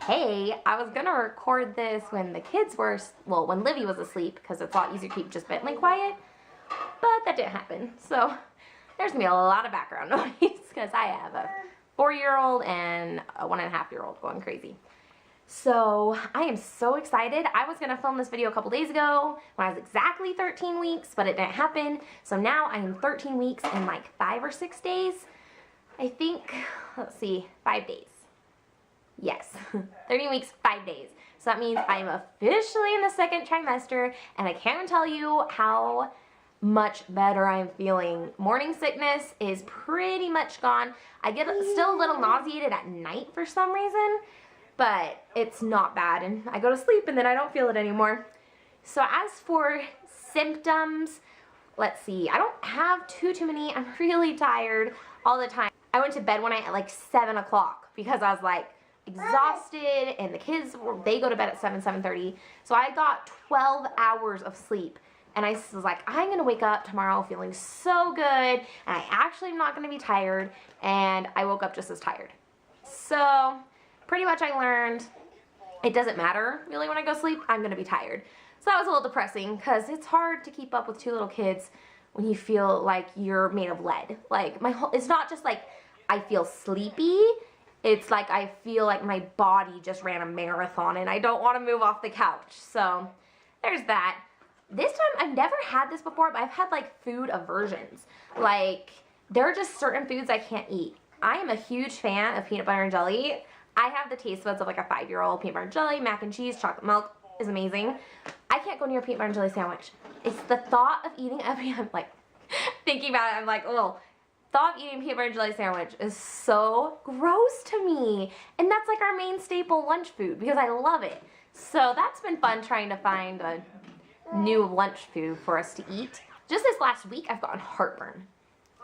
Hey, I was gonna record this when the kids were, well, when Livy was asleep, because it's a lot easier to keep just Bentley quiet, but that didn't happen. So there's gonna be a lot of background noise because I have a 4-year-old and a 1.5-year-old going crazy. So I am so excited. I was gonna film this video a couple days ago when I was exactly 13 weeks, but it didn't happen. So now I am 13 weeks in like 5 or 6 days. I think, let's see, 5 days. Yes, 13 weeks, 5 days. So that means I'm officially in the second trimester, and I can't even tell you how much better I'm feeling. Morning sickness is pretty much gone. I get still a little nauseated at night for some reason, but it's not bad, and I go to sleep and then I don't feel it anymore. So as for symptoms, let's see, I don't have too many. I'm really tired all the time. I went to bed one night at like 7 o'clock because I was like exhausted, and the kids, they go to bed at 7:30. So I got 12 hours of sleep, and I was like, I'm gonna wake up tomorrow feeling so good, and I actually am not gonna be tired, and I woke up just as tired. So pretty much I learned it doesn't matter really when I go to sleep, I'm gonna be tired. So that was a little depressing because it's hard to keep up with 2 little kids when you feel like you're made of lead. Like it's not just like I feel sleepy, it's like I feel like my body just ran a marathon and I don't want to move off the couch. So there's that. This time, I've never had this before, but I've had like food aversions. Like there are just certain foods I can't eat. I am a huge fan of peanut butter and jelly. I have the taste buds of like a 5-year-old. Peanut butter and jelly, mac and cheese, chocolate milk is amazing. I can't go near a peanut butter and jelly sandwich. It's the thought of eating I'm like thinking about it, I'm like, oh. Thought of eating peanut butter and jelly sandwich is so gross to me. And that's like our main staple lunch food because I love it. So that's been fun trying to find a new lunch food for us to eat. Just this last week, I've gotten heartburn.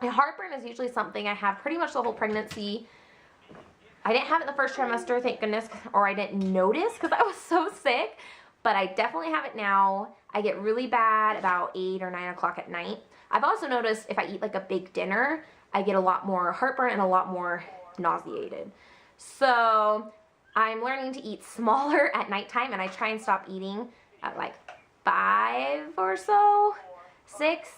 And heartburn is usually something I have pretty much the whole pregnancy. I didn't have it the first trimester, thank goodness, or I didn't notice because I was so sick. But I definitely have it now. I get really bad about 8 or 9 o'clock at night. I've also noticed if I eat like a big dinner, I get a lot more heartburn and a lot more nauseated. So I'm learning to eat smaller at nighttime, and I try and stop eating at like 5 or so, 6,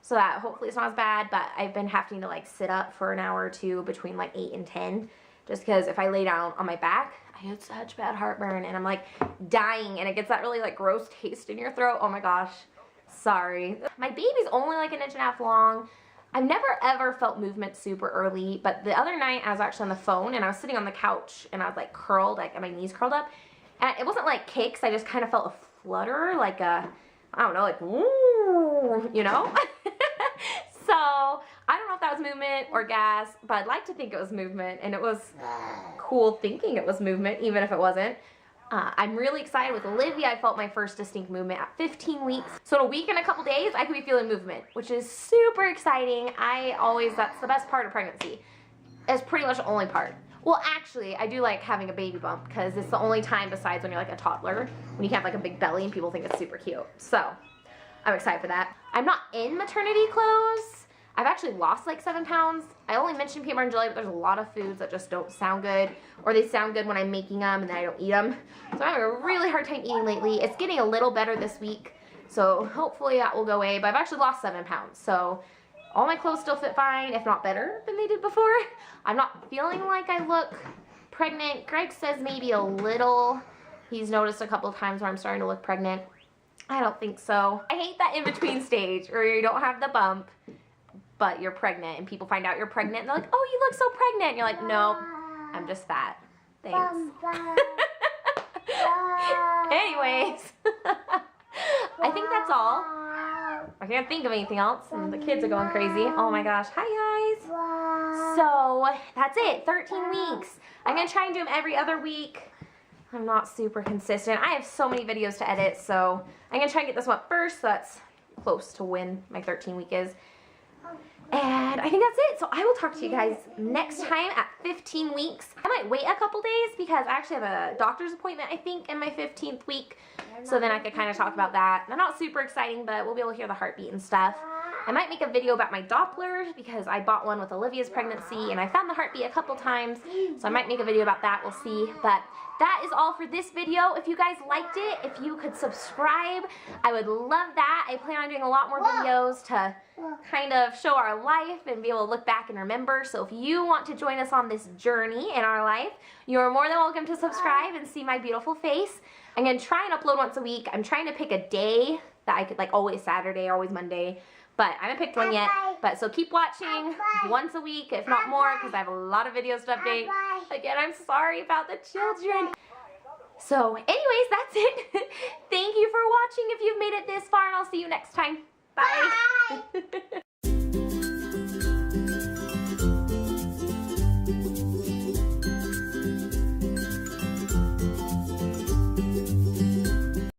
so that hopefully it's not as bad. But I've been having to like sit up for an hour or two between like 8 and 10, just because if I lay down on my back, I get such bad heartburn and I'm like dying, and it gets that really like gross taste in your throat. Oh my gosh, sorry. My baby's only like 1.5 inches long. I've never ever felt movement super early, but the other night I was actually on the phone and I was sitting on the couch and I was like curled, like my knees curled up, and it wasn't like kicks, I just kind of felt a flutter, like a, I don't know, like woo, you know? So I don't know if that was movement or gas, but I'd like to think it was movement, and it was cool thinking it was movement even if it wasn't. I'm really excited with Olivia. I felt my first distinct movement at 15 weeks. So in a week and a couple days, I could be feeling movement, which is super exciting. That's the best part of pregnancy. It's pretty much the only part. Well, actually, I do like having a baby bump because it's the only time besides when you're like a toddler, when you have like a big belly and people think it's super cute. So I'm excited for that. I'm not in maternity clothes. I've actually lost like 7 pounds. I only mentioned peanut butter and jelly, but there's a lot of foods that just don't sound good, or they sound good when I'm making them and then I don't eat them. So I'm having a really hard time eating lately. It's getting a little better this week, so hopefully that will go away, but I've actually lost 7 pounds. So all my clothes still fit fine, if not better than they did before. I'm not feeling like I look pregnant. Greg says maybe a little. He's noticed a couple of times where I'm starting to look pregnant. I don't think so. I hate that in-between stage where you don't have the bump, but you're pregnant, and people find out you're pregnant, and they're like, oh, you look so pregnant. And you're like, no, I'm just fat. Thanks. Anyways, I think that's all. I can't think of anything else, and the kids are going crazy. Oh my gosh. Hi, guys. So that's it. 13 weeks. I'm going to try and do them every other week. I'm not super consistent. I have so many videos to edit, so I'm going to try and get this one first, so that's close to when my 13 week is. And I think that's it. So I will talk to you guys next time at 15 weeks. I might wait a couple days because I actually have a doctor's appointment, I think, in my 15th week. So then I could kind of talk about that. Not super exciting, but we'll be able to hear the heartbeat and stuff. I might make a video about my Doppler because I bought one with Olivia's pregnancy and I found the heartbeat a couple times, so I might make a video about that, we'll see. But that is all for this video. If you guys liked it, if you could subscribe, I would love that. I plan on doing a lot more videos to kind of show our life and be able to look back and remember. So if you want to join us on this journey in our life, you're more than welcome to subscribe and see my beautiful face. I'm going to try and upload once a week. I'm trying to pick a day that I could, like always Saturday or always Monday, but I haven't picked one yet. But so keep watching once a week, if not more, because I have a lot of videos to update. Again, I'm sorry about the children. So anyways, that's it. Thank you for watching if you've made it this far, and I'll see you next time. Bye.